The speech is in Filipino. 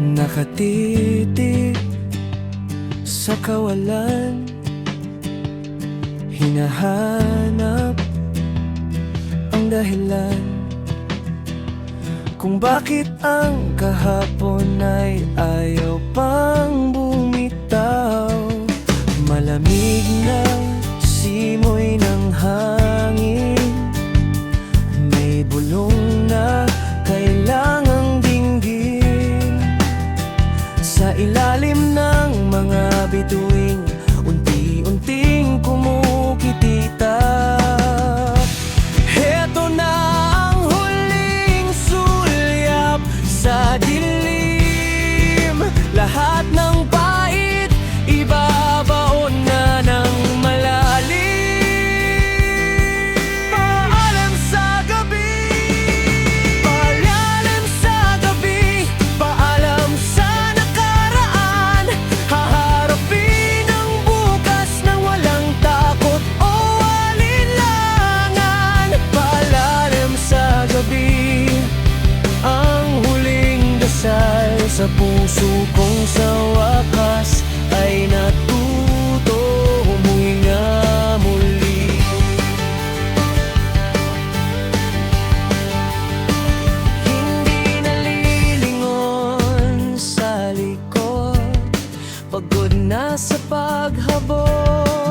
Nakatitig sa kawalan, hinahanap ang dahilan kung bakit ang kahapon ay ayaw pang bumitaw. Malamig na simoy ng hangin, may bulong na kailangang dinggin. Sa ilalim ng mga bituin, unti-unting kumukitita. Heto na ang huling sulyap sa dilim. Lahat ng pait ibabaon na ng malalim. Paalam sa gabi, paalam sa gabi, paalam sa nakaraan. Haharapin ang bukas nang walang takot o alinlangan. Paalam sa gabi, ang huling dasal sa puso kong sa wakas ay natuto huminga muli. Hindi nalilingon sa likod, pagod na sa paghabol.